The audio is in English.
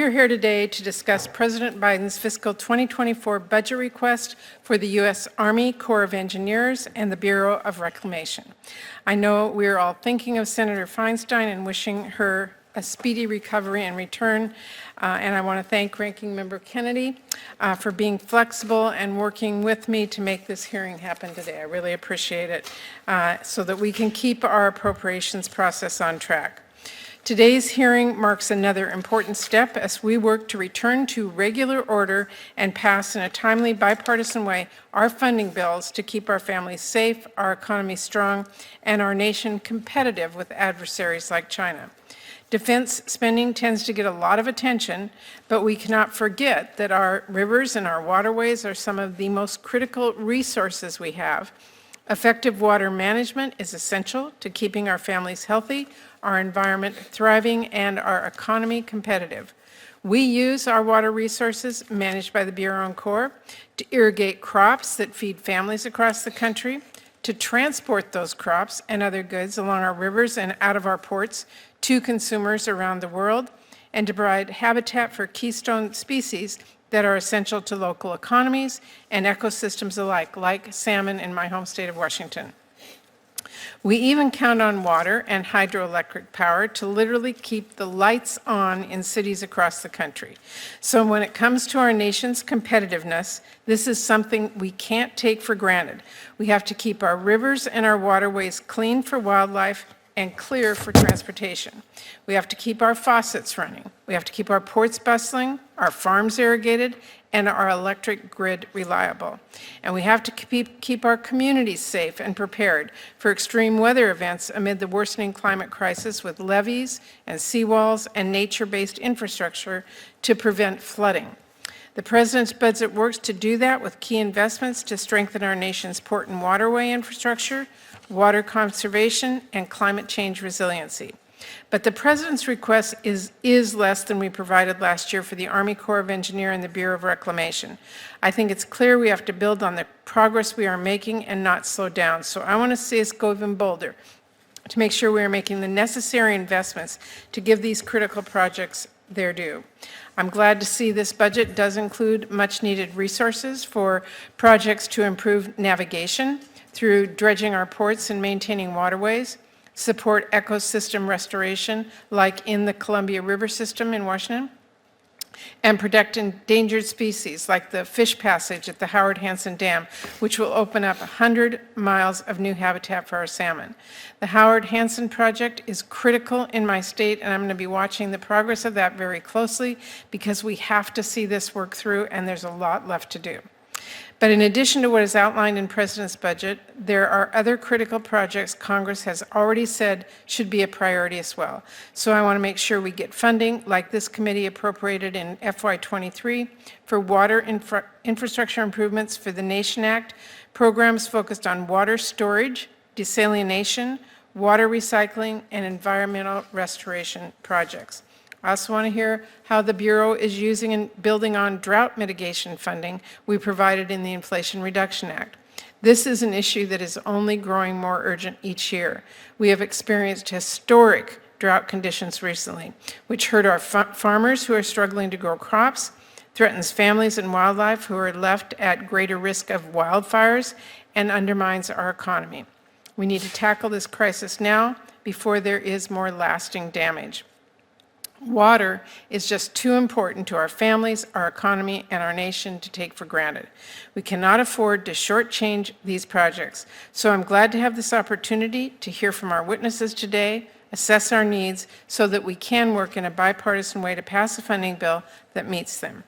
you're here today to discuss President Biden's fiscal 2024 budget request for the U.S. Army Corps of Engineers and the Bureau of Reclamation. I know we're all thinking of Senator Feinstein and wishing her a speedy recovery and return, and I want to thank Ranking Member Kennedy for being flexible and working with me to make this hearing happen today. I really appreciate it, so that we can keep our appropriations process on track. Today's hearing marks another important step as we work to return to regular order and pass in a timely bipartisan way our funding bills to keep our families safe, our economy strong, and our nation competitive with adversaries like China. Defense spending tends to get a lot of attention, but we cannot forget that our rivers and our waterways are some of the most critical resources we have. Effective water management is essential to keeping our families healthy, our environment thriving, and our economy competitive. We use our water resources managed by the Bureau and Corps to irrigate crops that feed families across the country, to transport those crops and other goods along our rivers and out of our ports to consumers around the world, and to provide habitat for keystone species that are essential to local economies and ecosystems alike, like salmon in my home state of Washington. We even count on water and hydroelectric power to literally keep the lights on in cities across the country. So when it comes to our nation's competitiveness, this is something we can't take for granted. We have to keep our rivers and our waterways clean for wildlife and clear for transportation. We have to keep our faucets running. We have to keep our ports bustling, our farms irrigated, and our electric grid reliable. And we have to keep our communities safe and prepared for extreme weather events amid the worsening climate crisis with levees and seawalls and nature-based infrastructure to prevent flooding. The President's budget works to do that with key investments to strengthen our nation's port and waterway infrastructure, water conservation, and climate change resiliency. But the President's request is less than we provided last year for the Army Corps of Engineers and the Bureau of Reclamation. I think it's clear we have to build on the progress we are making and not slow down. So I want to see us go even bolder to make sure we are making the necessary investments to give these critical projects their due. I'm glad to see this budget does include much needed resources for projects to improve navigation through dredging our ports and maintaining waterways, support ecosystem restoration like in the Columbia River system in Washington, and protect endangered species like the fish passage at the Howard Hansen Dam, which will open up 100 miles of new habitat for our salmon. The Howard Hansen project is critical in my state, and I'm going to be watching the progress of that very closely because we have to see this work through, and there's a lot left to do. But in addition to what is outlined in President's budget, there are other critical projects Congress has already said should be a priority as well. So I want to make sure we get funding, like this committee appropriated in FY23, for water infrastructure improvements for the Nation Act, programs focused on water storage, desalination, water recycling, and environmental restoration projects. I also want to hear how the Bureau is using and building on drought mitigation funding we provided in the Inflation Reduction Act. This is an issue that is only growing more urgent each year. We have experienced historic drought conditions recently, which hurt our farmers who are struggling to grow crops, threatens families and wildlife who are left at greater risk of wildfires, and undermines our economy. We need to tackle this crisis now before there is more lasting damage. Water is just too important to our families, our economy, and our nation to take for granted. We cannot afford to shortchange these projects. So I'm glad to have this opportunity to hear from our witnesses today, assess our needs, so that we can work in a bipartisan way to pass a funding bill that meets them.